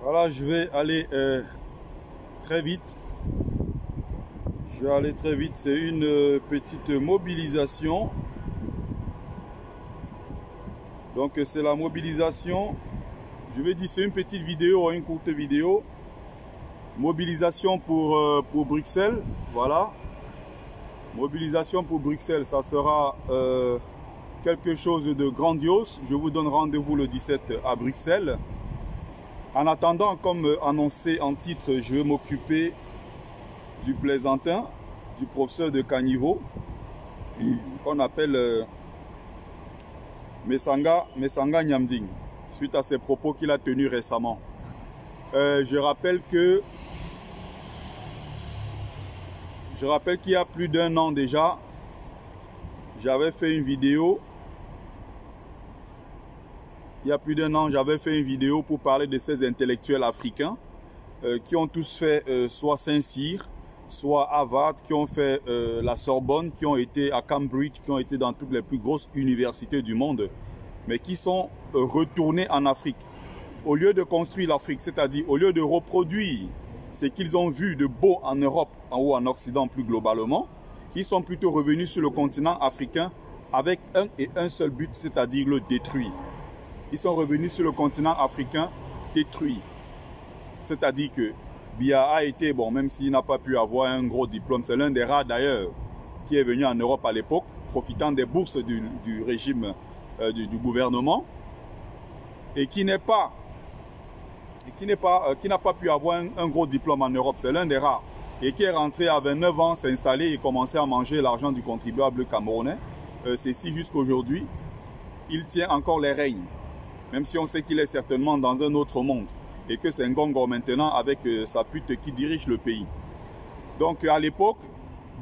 Voilà, je vais aller très vite. Je vais aller très vite. C'est une petite mobilisation. Donc c'est la mobilisation. Je vais dire c'est une petite vidéo, une courte vidéo. Mobilisation pour Bruxelles. Voilà. Mobilisation pour Bruxelles. Ça sera quelque chose de grandiose. Je vous donne rendez-vous le 17 à Bruxelles. En attendant, comme annoncé en titre, je vais m'occuper du plaisantin, du professeur de caniveau, qu'on appelle Mesanga Nyamding, suite à ses propos qu'il a tenus récemment. Je rappelle qu'il y a plus d'un an déjà, j'avais fait une vidéo. Il y a plus d'un an, j'avais fait une vidéo pour parler de ces intellectuels africains qui ont tous fait soit Saint-Cyr, soit Harvard, qui ont fait la Sorbonne, qui ont été à Cambridge, qui ont été dans toutes les plus grosses universités du monde, mais qui sont retournés en Afrique. Au lieu de construire l'Afrique, c'est-à-dire au lieu de reproduire ce qu'ils ont vu de beau en Europe ou en Occident plus globalement, ils sont plutôt revenus sur le continent africain avec un seul but, c'est-à-dire le détruire. Ils sont revenus sur le continent africain détruit. C'est-à-dire que Biya a été, bon, même s'il n'a pas pu avoir un gros diplôme, c'est l'un des rares d'ailleurs qui est venu en Europe à l'époque, profitant des bourses du régime, du gouvernement, et qui n'a pas pu avoir un gros diplôme en Europe. C'est l'un des rares. Et qui est rentré à 29 ans, s'est installé et commencé à manger l'argent du contribuable camerounais. C'est jusqu'à aujourd'hui, il tient encore les règnes. Même si on sait qu'il est certainement dans un autre monde et que c'est Ngongo maintenant avec sa pute qui dirige le pays. Donc à l'époque,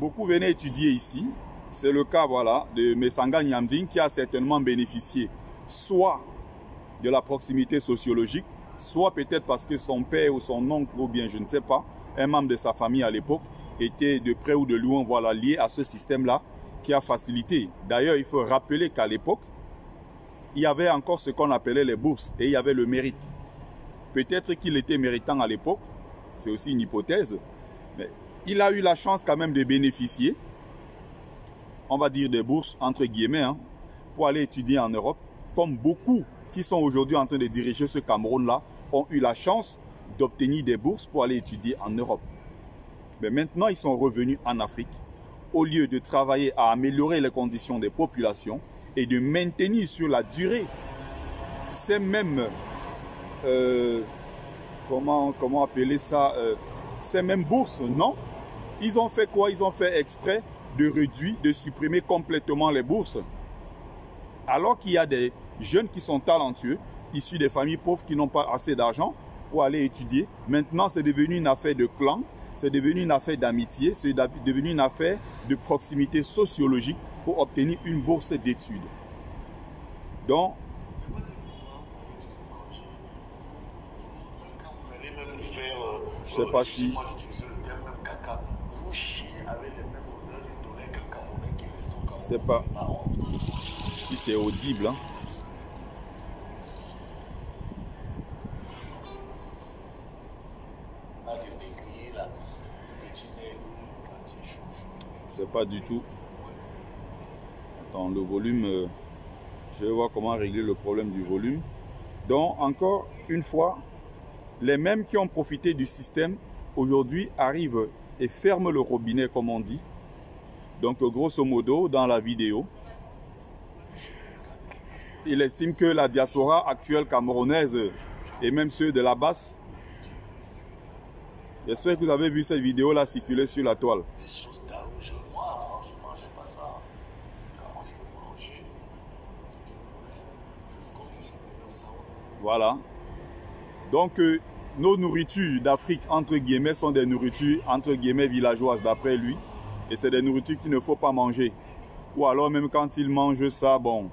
beaucoup venaient étudier ici. C'est le cas voilà, de Mesanga Nyamding qui a certainement bénéficié soit de la proximité sociologique, soit peut-être parce que son père ou son oncle ou bien je ne sais pas, un membre de sa famille à l'époque était de près ou de loin voilà, lié à ce système-là qui a facilité. D'ailleurs, il faut rappeler qu'à l'époque, il y avait encore ce qu'on appelait les bourses et il y avait le mérite. Peut-être qu'il était méritant à l'époque, c'est aussi une hypothèse, mais il a eu la chance quand même de bénéficier, on va dire des bourses entre guillemets, hein, pour aller étudier en Europe, comme beaucoup qui sont aujourd'hui en train de diriger ce Cameroun-là ont eu la chance d'obtenir des bourses pour aller étudier en Europe. Mais maintenant, ils sont revenus en Afrique, au lieu de travailler à améliorer les conditions des populations, et de maintenir sur la durée ces mêmes, comment appeler ça, ces mêmes bourses, non? Ils ont fait quoi? Ils ont fait exprès de réduire, de supprimer complètement les bourses. Alors qu'il y a des jeunes qui sont talentueux, issus des familles pauvres qui n'ont pas assez d'argent pour aller étudier. Maintenant, c'est devenu une affaire de clan, c'est devenu une affaire d'amitié, c'est devenu une affaire de proximité sociologique pour obtenir une bourse d'études. Donc, je ne sais pas si... Je ne sais pas si c'est audible. Hein. C'est pas du tout. Attends, le volume, je vais voir comment régler le problème du volume. Donc, encore une fois, les mêmes qui ont profité du système, aujourd'hui, arrivent et ferment le robinet, comme on dit. Donc, grosso modo, dans la vidéo, il estime que la diaspora actuelle camerounaise et même ceux de la basse, j'espère que vous avez vu cette vidéo-là circuler sur la toile. Voilà. Donc, nos nourritures d'Afrique, entre guillemets, sont des nourritures, entre guillemets, villageoises, d'après lui. Et c'est des nourritures qu'il ne faut pas manger. Ou alors, même quand il mange ça, bon,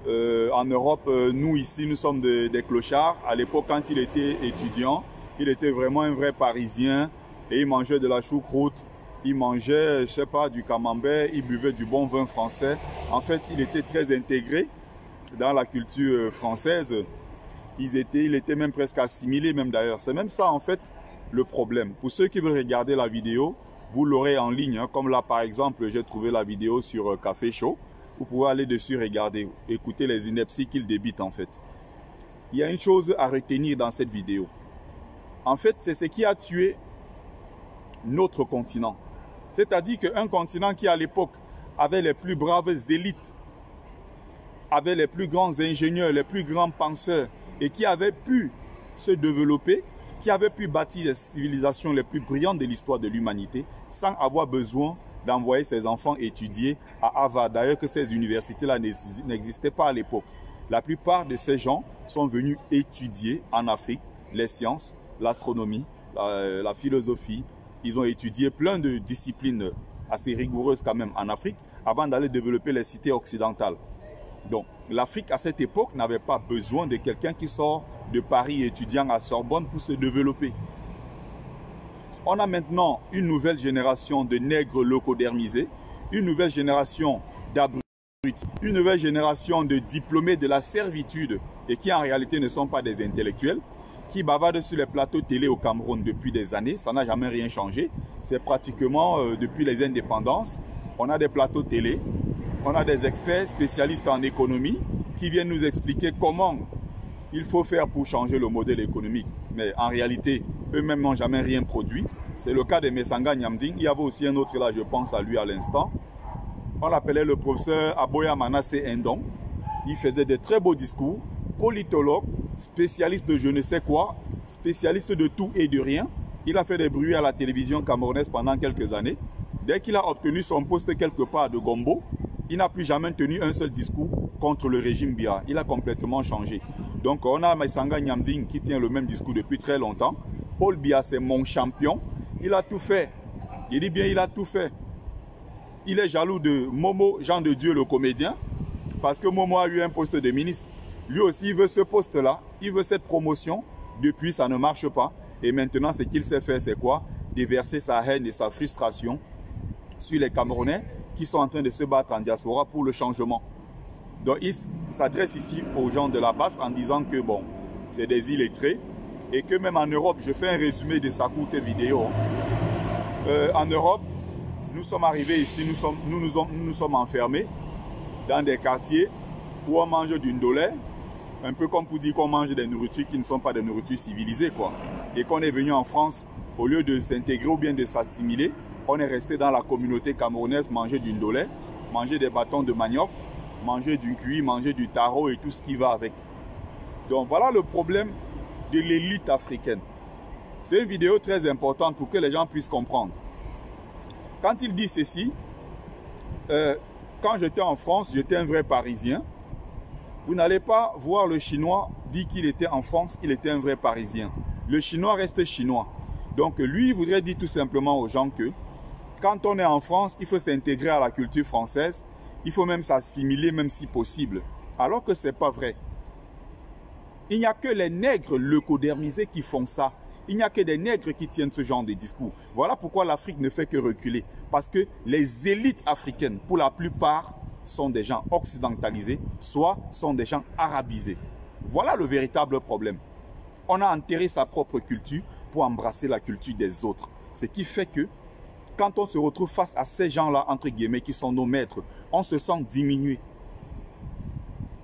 en Europe, nous, ici, nous sommes des clochards. À l'époque, quand il était étudiant, il était vraiment un vrai Parisien. Et il mangeait de la choucroute, il mangeait, je sais pas, du camembert, il buvait du bon vin français. En fait, il était très intégré dans la culture française. il était même presque assimilé même d'ailleurs. C'est même ça en fait le problème. Pour ceux qui veulent regarder la vidéo, vous l'aurez en ligne. Hein, comme là par exemple, j'ai trouvé la vidéo sur Café Show. Vous pouvez aller dessus, regarder, écouter les inepties qu'il débite en fait. Il y a une chose à retenir dans cette vidéo. En fait, c'est ce qui a tué notre continent. C'est-à-dire qu'un continent qui à l'époque avait les plus braves élites, avait les plus grands ingénieurs, les plus grands penseurs et qui avait pu se développer, qui avait pu bâtir les civilisations les plus brillantes de l'histoire de l'humanité sans avoir besoin d'envoyer ses enfants étudier à Harvard. D'ailleurs que ces universités-là n'existaient pas à l'époque. La plupart de ces gens sont venus étudier en Afrique les sciences, l'astronomie, la philosophie. Ils ont étudié plein de disciplines assez rigoureuses quand même en Afrique avant d'aller développer les cités occidentales. Donc l'Afrique à cette époque n'avait pas besoin de quelqu'un qui sort de Paris étudiant à Sorbonne pour se développer. On a maintenant une nouvelle génération de nègres locaux-dermisés, une nouvelle génération d'abrutis, une nouvelle génération de diplômés de la servitude et qui en réalité ne sont pas des intellectuels, qui bavardent sur les plateaux télé au Cameroun depuis des années. Ça n'a jamais rien changé. C'est pratiquement depuis les indépendances. On a des plateaux télé, on a des experts spécialistes en économie qui viennent nous expliquer comment il faut faire pour changer le modèle économique. Mais en réalité, eux-mêmes n'ont jamais rien produit. C'est le cas de Mesanga Nyamding. Il y avait aussi un autre là, je pense à lui à l'instant. On l'appelait le professeur Aboya Manasse Ndong. Il faisait de très beaux discours, politologue, spécialiste de je ne sais quoi, spécialiste de tout et de rien. Il a fait des bruits à la télévision camerounaise pendant quelques années. Dès qu'il a obtenu son poste quelque part de Gombo, il n'a plus jamais tenu un seul discours contre le régime Biya. Il a complètement changé. Donc on a Mesanga Nyamding qui tient le même discours depuis très longtemps. Paul Biya, c'est mon champion. Il a tout fait. Il dit bien, il a tout fait. Il est jaloux de Momo, Jean de Dieu, le comédien, parce que Momo a eu un poste de ministre. Lui aussi, il veut ce poste-là, il veut cette promotion. Depuis, ça ne marche pas. Et maintenant, ce qu'il sait faire, c'est quoi? Déverser sa haine et sa frustration sur les Camerounais qui sont en train de se battre en diaspora pour le changement. Donc, il s'adresse ici aux gens de la base en disant que, bon, c'est des illettrés et que même en Europe, je fais un résumé de sa courte vidéo. En Europe, nous sommes arrivés ici, nous nous sommes enfermés dans des quartiers où on mange d'une dollar, un peu comme pour dire qu'on mange des nourritures qui ne sont pas des nourritures civilisées, quoi. Et qu'on est venu en France, au lieu de s'intégrer ou bien de s'assimiler, on est resté dans la communauté camerounaise, manger d'une dollar, manger des bâtons de manioc, manger du cuit, manger du taro et tout ce qui va avec. Donc voilà le problème de l'élite africaine. C'est une vidéo très importante pour que les gens puissent comprendre. Quand il dit ceci, quand j'étais en France, j'étais un vrai Parisien. Vous n'allez pas voir le Chinois dire qu'il était en France, il était un vrai Parisien. Le Chinois reste Chinois. Donc lui, il voudrait dire tout simplement aux gens que quand on est en France, il faut s'intégrer à la culture française. Il faut même s'assimiler, même si possible. Alors que ce n'est pas vrai. Il n'y a que les nègres leucodermisés qui font ça. Il n'y a que des nègres qui tiennent ce genre de discours. Voilà pourquoi l'Afrique ne fait que reculer. Parce que les élites africaines, pour la plupart, sont des gens occidentalisés, soit sont des gens arabisés. Voilà le véritable problème. On a enterré sa propre culture pour embrasser la culture des autres. Ce qui fait que, quand on se retrouve face à ces gens-là, entre guillemets, qui sont nos maîtres, on se sent diminué.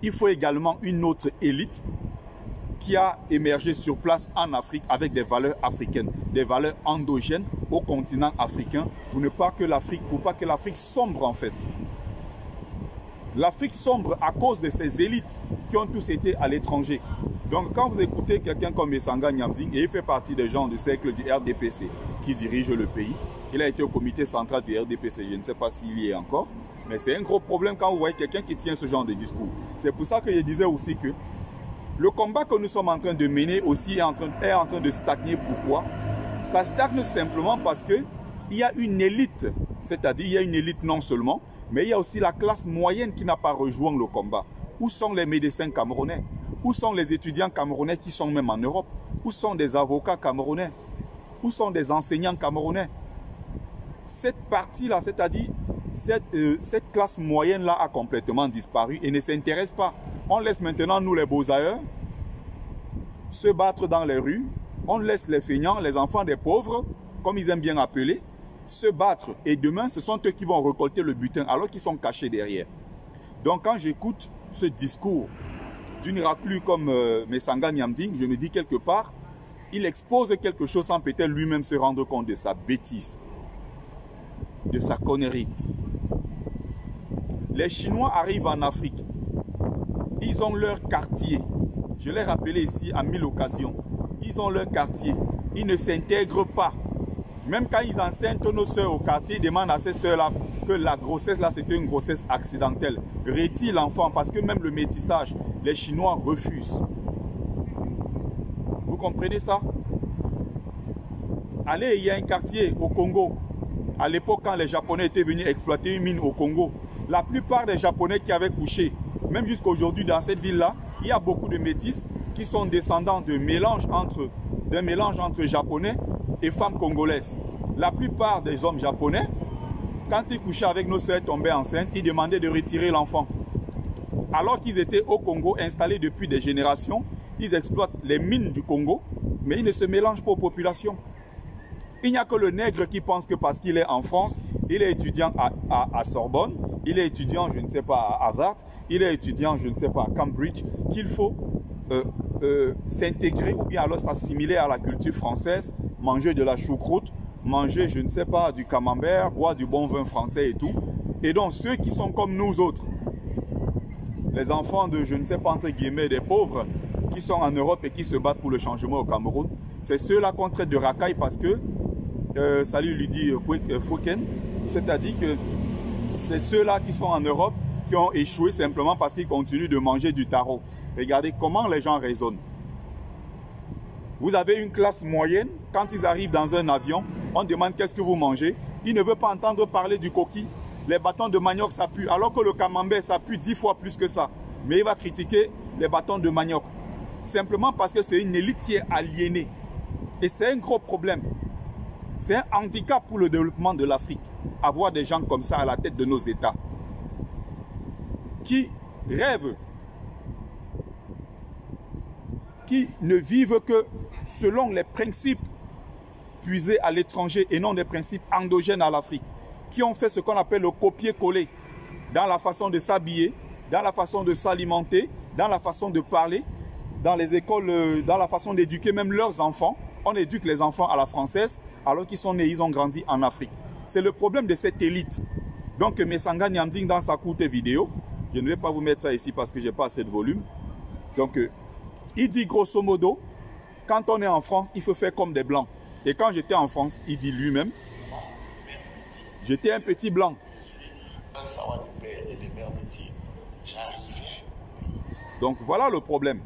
Il faut également une autre élite qui a émergé sur place en Afrique avec des valeurs africaines, des valeurs endogènes au continent africain pour pas que l'Afrique sombre en fait. L'Afrique sombre à cause de ces élites qui ont tous été à l'étranger. Donc quand vous écoutez quelqu'un comme Mesanga Nyamding, et il fait partie des gens du cercle du RDPC qui dirige le pays, il a été au comité central du RDPC, je ne sais pas s'il y est encore, mais c'est un gros problème quand vous voyez quelqu'un qui tient ce genre de discours. C'est pour ça que je disais aussi que le combat que nous sommes en train de mener aussi est en train de stagner. Pourquoi? Ça stagne simplement parce qu'il y a une élite, c'est-à-dire il y a une élite non seulement, mais il y a aussi la classe moyenne qui n'a pas rejoint le combat. Où sont les médecins camerounais? Où sont les étudiants camerounais qui sont même en Europe? Où sont des avocats camerounais? Où sont des enseignants camerounais? Cette partie-là, c'est-à-dire cette classe moyenne-là a complètement disparu et ne s'intéresse pas. On laisse maintenant, nous les beaux ailleurs, se battre dans les rues. On laisse les feignants, les enfants des pauvres, comme ils aiment bien appeler, se battre. Et demain, ce sont eux qui vont récolter le butin, alors qu'ils sont cachés derrière. Donc, quand j'écoute ce discours d'une raclue comme Messanga Nyamding, je me dis quelque part, il expose quelque chose sans peut-être lui-même se rendre compte de sa bêtise, de sa connerie. Les Chinois arrivent en Afrique. Ils ont leur quartier. Je l'ai rappelé ici à 1000 occasions. Ils ont leur quartier. Ils ne s'intègrent pas. Même quand ils enseignent nos soeurs au quartier, ils demandent à ces soeurs-là que la grossesse, là, c'était une grossesse accidentelle. Retire l'enfant parce que même le métissage, les Chinois refusent. Vous comprenez ça? Allez, il y a un quartier au Congo. À l'époque, quand les Japonais étaient venus exploiter une mine au Congo, la plupart des Japonais qui avaient couché, même jusqu'à aujourd'hui dans cette ville-là, il y a beaucoup de métis qui sont descendants d'un mélange entre Japonais et femmes congolaises. La plupart des hommes japonais, quand ils couchaient avec nos sœurs tombées enceintes, ils demandaient de retirer l'enfant. Alors qu'ils étaient au Congo, installés depuis des générations, ils exploitent les mines du Congo, mais ils ne se mélangent pas aux populations. Il n'y a que le nègre qui pense que parce qu'il est en France, il est étudiant à Sorbonne, il est étudiant, je ne sais pas, à Harvard, il est étudiant, je ne sais pas, à Cambridge, qu'il faut s'intégrer ou bien alors s'assimiler à la culture française, manger de la choucroute, manger, je ne sais pas, du camembert, boire du bon vin français et tout. Et donc, ceux qui sont comme nous autres, les enfants de, je ne sais pas, entre guillemets, des pauvres, qui sont en Europe et qui se battent pour le changement au Cameroun, c'est ceux-là qu'on traite de racailles parce que, salut Lydie Fouken, c'est-à-dire que c'est ceux-là qui sont en Europe qui ont échoué simplement parce qu'ils continuent de manger du taro. Regardez comment les gens raisonnent. Vous avez une classe moyenne, quand ils arrivent dans un avion, on demande qu'est-ce que vous mangez. Ils ne veulent pas entendre parler du coquille. Les bâtons de manioc, ça pue, alors que le camembert, ça pue 10 fois plus que ça. Mais il va critiquer les bâtons de manioc. Simplement parce que c'est une élite qui est aliénée. Et c'est un gros problème. C'est un handicap pour le développement de l'Afrique, avoir des gens comme ça à la tête de nos États, qui rêvent, qui ne vivent que selon les principes puisés à l'étranger et non des principes endogènes à l'Afrique, qui ont fait ce qu'on appelle le copier-coller dans la façon de s'habiller, dans la façon de s'alimenter, dans la façon de parler, dans les écoles, dans la façon d'éduquer même leurs enfants. On éduque les enfants à la française alors qu'ils sont nés, ils ont grandi en Afrique. C'est le problème de cette élite. Donc Messanga Nyamding dans sa courte vidéo, je ne vais pas vous mettre ça ici parce que je n'ai pas assez de volume. Donc il dit grosso modo, quand on est en France, il faut faire comme des blancs. Et quand j'étais en France, il dit lui-même, j'étais un petit blanc. Donc voilà le problème.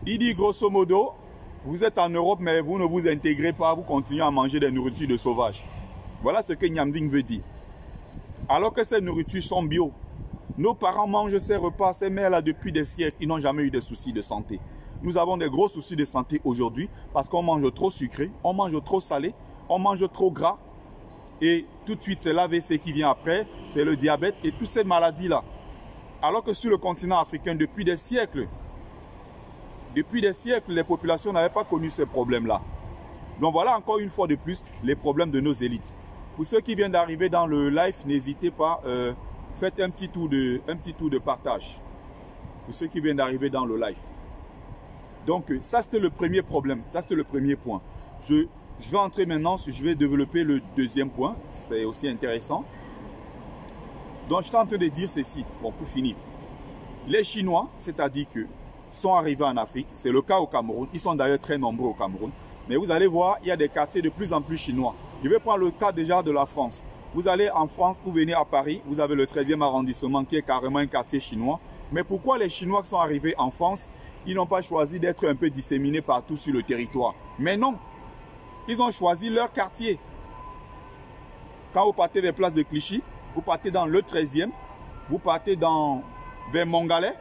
Il dit grosso modo, vous êtes en Europe, mais vous ne vous intégrez pas, vous continuez à manger des nourritures de sauvages. Voilà ce que Nyamding veut dire. Alors que ces nourritures sont bio. Nos parents mangent ces repas, ces mères-là depuis des siècles, ils n'ont jamais eu de soucis de santé. Nous avons des gros soucis de santé aujourd'hui parce qu'on mange trop sucré, on mange trop salé, on mange trop gras. Et tout de suite, c'est l'AVC qui vient après, c'est le diabète et toutes ces maladies-là. Alors que sur le continent africain, depuis des siècles, les populations n'avaient pas connu ces problèmes-là. Donc voilà encore une fois de plus les problèmes de nos élites. Pour ceux qui viennent d'arriver dans le live, n'hésitez pas, faites un petit tour de partage. Pour ceux qui viennent d'arriver dans le live. Donc ça c'était le premier problème, ça c'était le premier point. Je vais entrer maintenant, je vais développer le deuxième point, c'est aussi intéressant. Donc je suis en train de dire ceci, bon pour finir. Les Chinois, c'est-à-dire que sont arrivés en Afrique, c'est le cas au Cameroun, ils sont d'ailleurs très nombreux au Cameroun, mais vous allez voir, il y a des quartiers de plus en plus chinois. Je vais prendre le cas déjà de la France. Vous allez en France, vous venez à Paris, vous avez le 13e arrondissement qui est carrément un quartier chinois. Mais pourquoi les Chinois qui sont arrivés en France, ils n'ont pas choisi d'être un peu disséminés partout sur le territoire? Mais non, ils ont choisi leur quartier. Quand vous partez des places de Clichy, vous partez dans le 13e, vous partez vers Montgalais.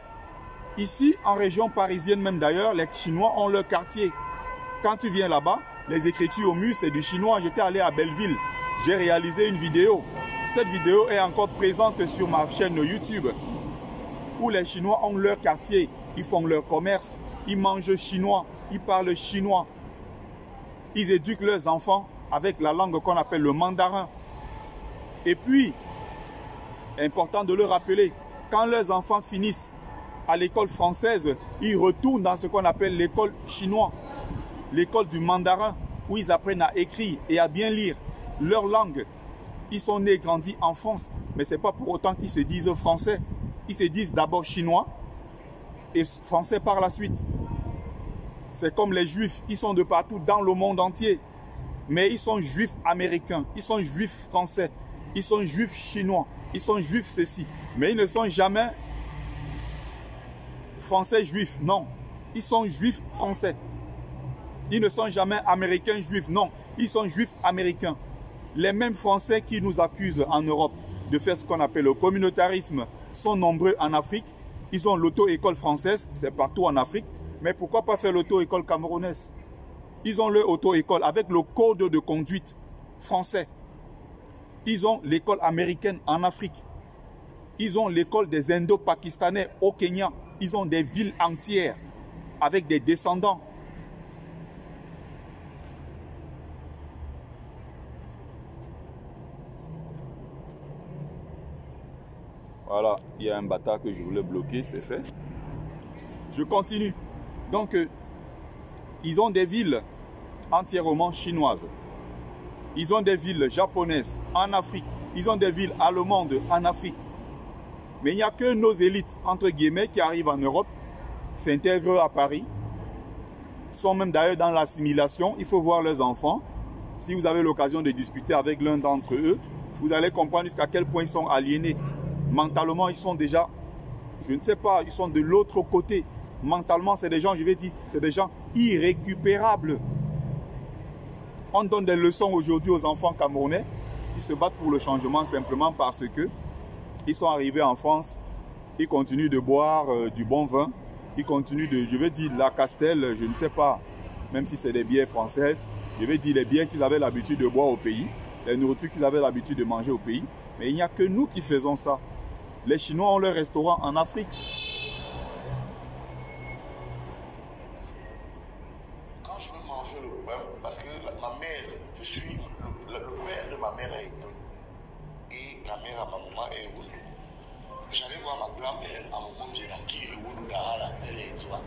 Ici, en région parisienne même d'ailleurs, les Chinois ont leur quartier. Quand tu viens là-bas, les écritures au mur, c'est du chinois. J'étais allé à Belleville, j'ai réalisé une vidéo. Cette vidéo est encore présente sur ma chaîne YouTube, où les Chinois ont leur quartier, ils font leur commerce. ils mangent chinois, ils parlent chinois. Ils éduquent leurs enfants avec la langue qu'on appelle le mandarin. Et puis, important de le rappeler, quand leurs enfants finissent à l'école française, ils retournent dans ce qu'on appelle l'école chinoise, l'école du mandarin, où ils apprennent à écrire et à bien lire leur langue. Ils sont nés et grandis en France, mais ce n'est pas pour autant qu'ils se disent français. Ils se disent d'abord chinois et français par la suite. C'est comme les juifs, ils sont de partout dans le monde entier. Mais ils sont juifs américains, ils sont juifs français, ils sont juifs chinois, ils sont juifs ceci. Mais ils ne sont jamais français juifs, non. Ils sont juifs français. Ils ne sont jamais américains juifs, non. Ils sont juifs américains. Les mêmes Français qui nous accusent en Europe de faire ce qu'on appelle le communautarisme sont nombreux en Afrique. Ils ont l'auto-école française, c'est partout en Afrique. Mais pourquoi pas faire l'auto-école camerounaise? Ils ont leur auto-école avec le code de conduite français. Ils ont l'école américaine en Afrique. Ils ont l'école des Indo-Pakistanais au Kenya. Ils ont des villes entières avec des descendants. Voilà, il y a un bâtard que je voulais bloquer, c'est fait. Je continue. Donc, ils ont des villes entièrement chinoises. Ils ont des villes japonaises en Afrique. Ils ont des villes allemandes en Afrique. Mais il n'y a que nos élites, entre guillemets, qui arrivent en Europe, s'intègrent à Paris, sont même d'ailleurs dans l'assimilation. Il faut voir leurs enfants. Si vous avez l'occasion de discuter avec l'un d'entre eux, vous allez comprendre jusqu'à quel point ils sont aliénés. Mentalement, ils sont déjà, je ne sais pas, ils sont de l'autre côté. Mentalement, c'est des gens, je vais dire, c'est des gens irrécupérables. On donne des leçons aujourd'hui aux enfants camerounais qui se battent pour le changement simplement parce que ils sont arrivés en France, ils continuent de boire du bon vin, ils continuent de, je vais dire, la Castel, je ne sais pas, même si c'est des bières françaises, je vais dire les bières qu'ils avaient l'habitude de boire au pays, les nourritures qu'ils avaient l'habitude de manger au pays. Mais il n'y a que nous qui faisons ça. Les Chinois ont leur restaurant en Afrique. Quand je veux manger le pain, parce que ma mère, je suis le père de ma mère est étonné. Et la mère à ma maman est étonné. J'allais voir ma grand-mère à un moment de qui est où elle est étoile.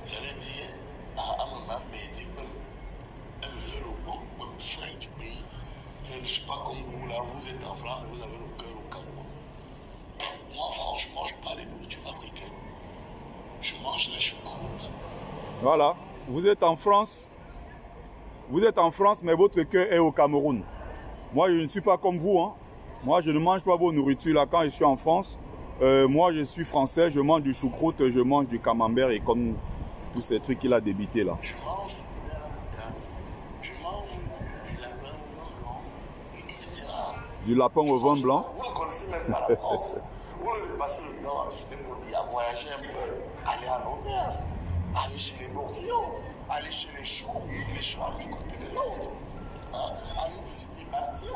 J'allais dire à ma maman, mais dit elle veut le bon frère du pays. Je ne suis pas comme vous là, vous êtes en France, mais vous avez le cœur au Cameroun. Moi, franchement, je parle de nourriture africaine. Je mange les choucroutes. Voilà, vous êtes en France, mais votre cœur est au Cameroun. Moi, je ne suis pas comme vous, hein. Moi, je ne mange pas vos nourritures là quand je suis en France. Moi, je suis français, je mange du choucroute, je mange du camembert et comme tous ces trucs qu'il a débités là. Je mange du poulet à la moutarde. Je mange du lapin au vin blanc, etc. Du lapin au vin blanc. Vous ne connaissez même pas la France. Vous ne passez le temps à visiter pour dire, à voyager un peu, aller à l'Auvergne, aller chez les Bourguignons, aller chez les Chouans du côté de Nantes, hein, aller visiter Bastia,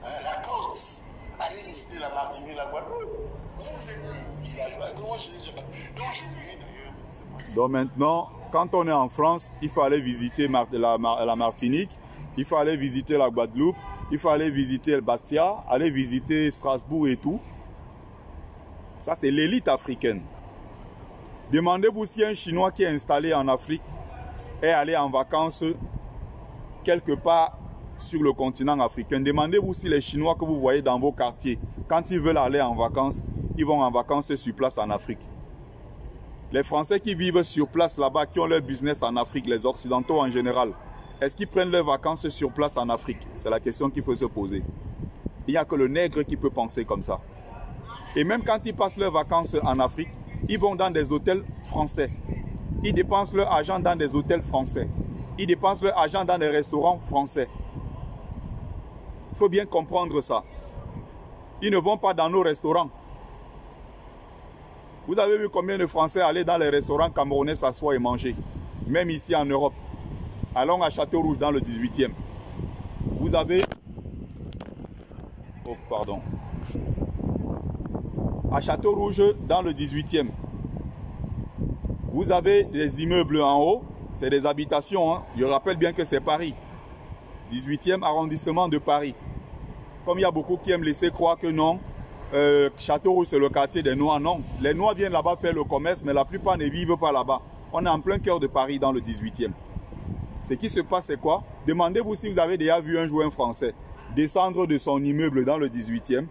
hein, la Corse, aller visiter la Martinique, la Guadeloupe. Vous êtes villageois, comment je dis, donc j'oublie d'ailleurs. Donc maintenant, quand on est en France, il faut aller visiter la Martinique, il faut aller visiter la Guadeloupe, il faut aller visiter le Bastia, aller visiter Strasbourg et tout. Ça, c'est l'élite africaine. Demandez-vous si un Chinois qui est installé en Afrique est allé en vacances quelque part sur le continent africain. Demandez-vous si les Chinois que vous voyez dans vos quartiers, quand ils veulent aller en vacances, ils vont en vacances sur place en Afrique. Les Français qui vivent sur place là-bas, qui ont leur business en Afrique, les Occidentaux en général, est-ce qu'ils prennent leurs vacances sur place en Afrique? C'est la question qu'il faut se poser. Il n'y a que le nègre qui peut penser comme ça. Et même quand ils passent leurs vacances en Afrique, ils vont dans des hôtels français. Ils dépensent leur argent dans des hôtels français. Ils dépensent leur argent dans des restaurants français. Il faut bien comprendre ça. Ils ne vont pas dans nos restaurants. Vous avez vu combien de Français allaient dans les restaurants camerounais s'asseoir et manger? Même ici en Europe. Allons à Château-Rouge dans le 18e. Vous avez... Oh, pardon. À Château-Rouge, dans le 18e, Vous avez des immeubles en haut, c'est des habitations. Hein. Je rappelle bien que c'est Paris. 18e arrondissement de Paris. Comme il y a beaucoup qui aiment laisser croire que non, Châteauroux c'est le quartier des Noirs, non. Les Noirs viennent là-bas faire le commerce, mais la plupart ne vivent pas là-bas. On est en plein cœur de Paris dans le 18e. Ce qui se passe c'est quoi? Demandez-vous si vous avez déjà vu un joueur français descendre de son immeuble dans le 18e,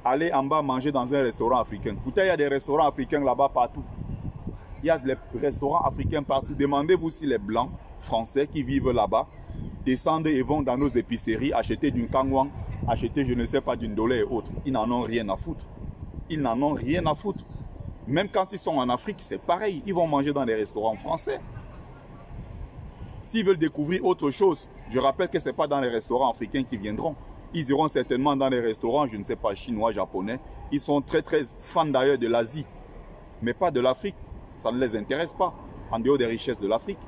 aller en bas manger dans un restaurant africain. Pourtant il y a des restaurants africains là-bas partout. Il y a des restaurants africains partout. Demandez-vous si les Blancs français qui vivent là-bas descendent et vont dans nos épiceries acheter du kangwang, acheter je ne sais pas d'une dollar et autres. Ils n'en ont rien à foutre. Ils n'en ont rien à foutre. Même quand ils sont en Afrique, c'est pareil. Ils vont manger dans des restaurants français. S'ils veulent découvrir autre chose, je rappelle que ce n'est pas dans les restaurants africains qu'ils viendront. Ils iront certainement dans les restaurants, je ne sais pas, chinois, japonais. Ils sont très fans d'ailleurs de l'Asie, mais pas de l'Afrique. Ça ne les intéresse pas, en dehors des richesses de l'Afrique.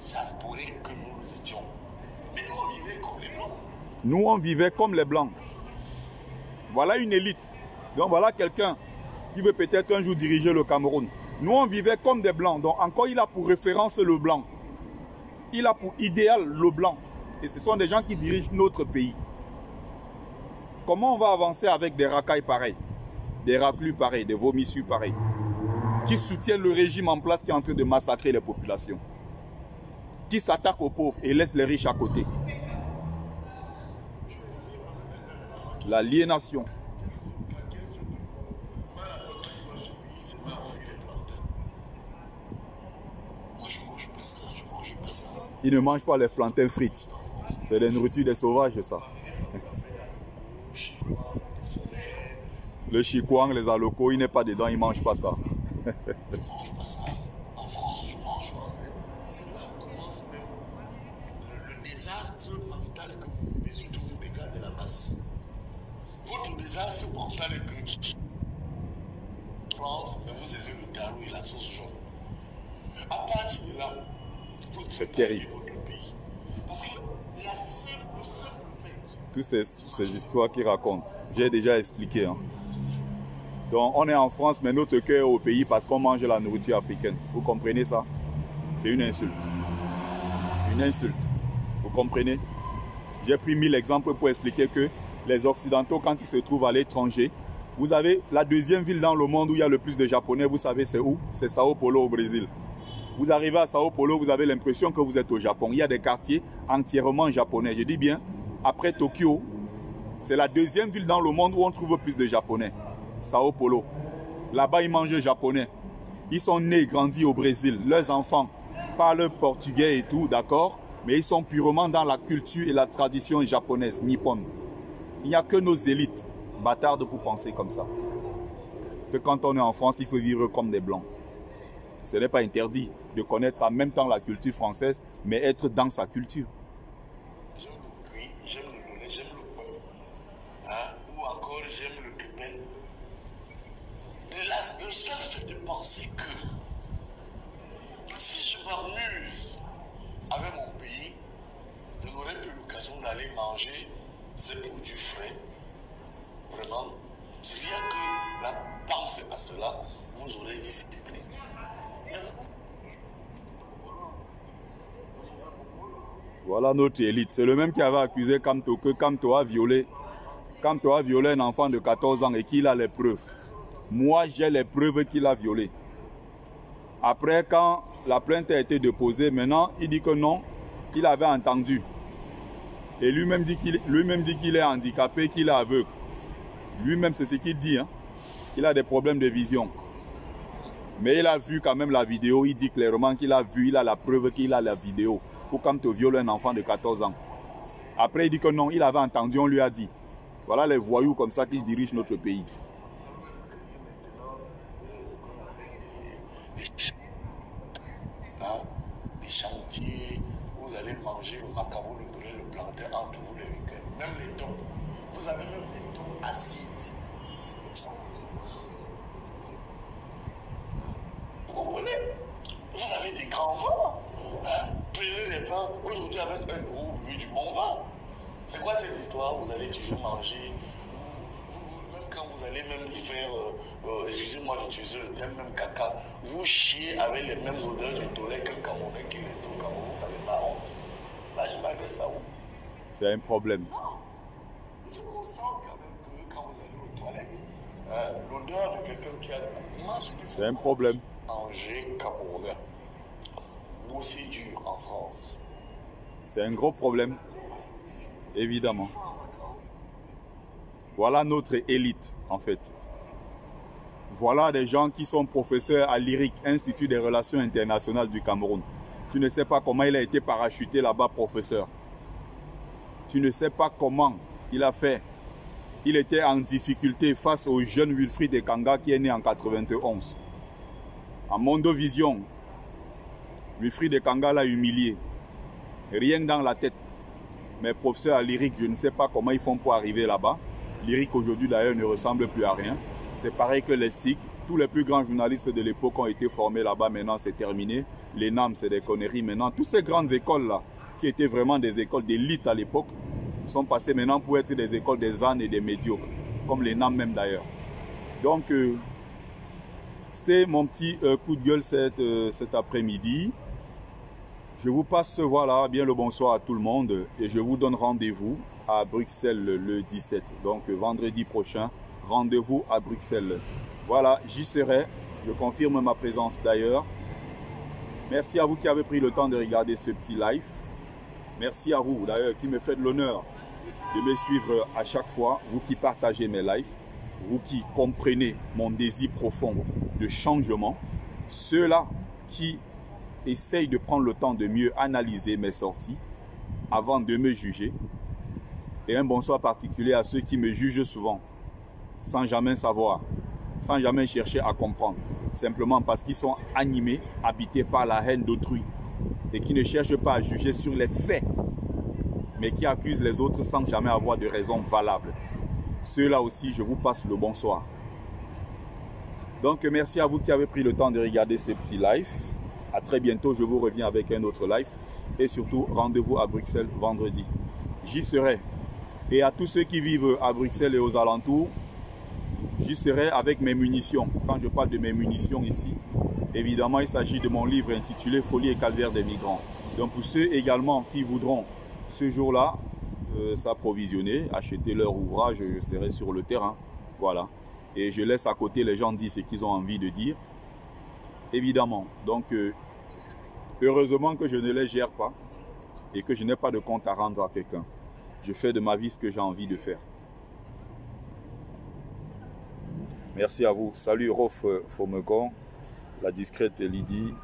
Diasporique que nous étions. Mais nous, on vivait comme les Blancs. Nous, on vivait comme les Blancs. Voilà une élite. Donc voilà quelqu'un qui veut peut-être un jour diriger le Cameroun. Nous, on vivait comme des Blancs. Donc encore, il a pour référence le Blanc. Il a pour idéal le Blanc. Et ce sont des gens qui dirigent notre pays. Comment on va avancer avec des racailles pareils, des raclus pareils, des vomissures pareils, qui soutiennent le régime en place qui est en train de massacrer les populations, qui s'attaquent aux pauvres et laissent les riches à côté? L'aliénation. Ils ne mangent pas les plantains frites. C'est des nourritures des sauvages, ça. Le chikwang, les alocos, il n'est pas dedans, ils ne mangent pas ça. Je ne mange pas ça. En France, je mange français. C'est là où commence même le désastre mental que vous vivez, surtout vous, les gars de la masse. Votre désastre mental est que France, vous aimez le garou et la sauce jaune. À partir de là, c'est terrible. Votre pays. Parce que le simple fait. Toutes ces histoires qu'ils racontent, j'ai déjà expliqué. Hein. Donc on est en France, mais notre cœur est au pays parce qu'on mange la nourriture africaine. Vous comprenez ça? C'est une insulte. Une insulte. Vous comprenez? J'ai pris 1000 exemples pour expliquer que les Occidentaux, quand ils se trouvent à l'étranger, vous avez la deuxième ville dans le monde où il y a le plus de Japonais, vous savez c'est où? C'est Sao Paulo au Brésil. Vous arrivez à Sao Paulo, vous avez l'impression que vous êtes au Japon. Il y a des quartiers entièrement japonais. Je dis bien, après Tokyo, c'est la deuxième ville dans le monde où on trouve plus de Japonais. Sao Paulo. Là-bas, ils mangent japonais. Ils sont nés et grandis au Brésil. Leurs enfants parlent portugais et tout, d'accord? Mais ils sont purement dans la culture et la tradition japonaise, nippone. Il n'y a que nos élites bâtardes pour penser comme ça. Que quand on est en France, il faut vivre comme des Blancs. Ce n'est pas interdit de connaître en même temps la culture française, mais être dans sa culture. J'aime le cuit, j'aime le lolé, j'aime le pain. Hein? Ou encore j'aime le kepel. Le seul fait de penser que si je m'amuse avec mon pays, je n'aurai plus l'occasion d'aller manger ces produits frais. Vraiment, s'il n'y a que la pensée à cela, vous aurez discipliné. Voilà notre élite. C'est le même qui avait accusé Kamto que Kamto a violé un enfant de 14 ans et qu'il a les preuves. Moi, j'ai les preuves qu'il a violé. Après, quand la plainte a été déposée, maintenant, il dit que non, qu'il avait entendu. Et lui-même dit qu'il est handicapé, qu'il est aveugle. Lui-même, c'est ce qu'il dit. Hein. Il a des problèmes de vision. Mais il a vu quand même la vidéo. Il dit clairement qu'il a vu, il a la preuve qu'il a la vidéo. Ou quand tu violes un enfant de 14 ans. Après, il dit que non, il avait entendu, on lui a dit. Voilà les voyous comme ça qui dirigent notre pays. Hein? Les chantiers, vous allez manger le macaron, le poulet, le plantain entre vous les week-ends. Même les tops. Vous avez même les tops acides. Vous comprenez? Vous avez des grands vins. Hein? Prenez les vins. Aujourd'hui, avec un euro, vous buvez du bon vin. C'est quoi cette histoire? Vous allez toujours manger. Même quand vous allez même faire, excusez-moi d'utiliser le terme, même caca, vous chiez avec les mêmes odeurs du toilette qu'un Camerounais qui reste au Cameroun, vous n'avez pas honte. Là, je m'adresse à vous. C'est un problème. Non. Il faut qu'on sente quand même que quand vous allez aux toilettes, l'odeur de quelqu'un qui a mangé du C'est un problème. manger camerounais. Aussi dur en France. C'est un gros problème. Évidemment. Voilà notre élite, en fait. Voilà des gens qui sont professeurs à l'IRIC, Institut des Relations Internationales du Cameroun. Tu ne sais pas comment il a été parachuté là-bas, professeur. Tu ne sais pas comment il a fait. Il était en difficulté face au jeune Wilfried Ekanga qui est né en 91. En Mondovision, Wilfried Ekanga l'a humilié. Rien dans la tête. Mais professeurs à l'IRIC, je ne sais pas comment ils font pour arriver là-bas. L'IRIC aujourd'hui d'ailleurs ne ressemble plus à rien. C'est pareil que l'ESTIC. Tous les plus grands journalistes de l'époque ont été formés là-bas. Maintenant, c'est terminé. Les NAM, c'est des conneries. Maintenant, toutes ces grandes écoles-là, qui étaient vraiment des écoles d'élite à l'époque, sont passées maintenant pour être des écoles des ânes et des médiocres. Comme les NAM même d'ailleurs. Donc, c'était mon petit coup de gueule cet après-midi. Je vous passe, voilà, bien le bonsoir à tout le monde. Et je vous donne rendez-vous à Bruxelles le 17. Donc, vendredi prochain. Rendez-vous à Bruxelles. Voilà, j'y serai. Je confirme ma présence d'ailleurs. Merci à vous qui avez pris le temps de regarder ce petit live. Merci à vous d'ailleurs qui me faites l'honneur de me suivre à chaque fois. Vous qui partagez mes lives. Vous qui comprenez mon désir profond de changement. Ceux-là qui essayent de prendre le temps de mieux analyser mes sorties avant de me juger. Et un bonsoir particulier à ceux qui me jugent souvent. Sans jamais savoir, sans jamais chercher à comprendre, simplement parce qu'ils sont animés, habités par la haine d'autrui et qui ne cherchent pas à juger sur les faits, mais qui accusent les autres sans jamais avoir de raison valable. Ceux-là aussi, je vous passe le bonsoir. Donc, merci à vous qui avez pris le temps de regarder ce petit live. À très bientôt, je vous reviens avec un autre live. Et surtout, rendez-vous à Bruxelles vendredi. J'y serai. Et à tous ceux qui vivent à Bruxelles et aux alentours, j'y serai avec mes munitions. Quand je parle de mes munitions ici, évidemment, il s'agit de mon livre intitulé Folie et calvaire des migrants. Donc pour ceux également qui voudront ce jour-là s'approvisionner, acheter leur ouvrage, je serai sur le terrain. Voilà. Et je laisse à côté les gens dire ce qu'ils ont envie de dire. Évidemment. Donc, heureusement que je ne les gère pas et que je n'ai pas de compte à rendre à quelqu'un. Je fais de ma vie ce que j'ai envie de faire. Merci à vous. Salut Rolf Fomekon, la discrète Lydie.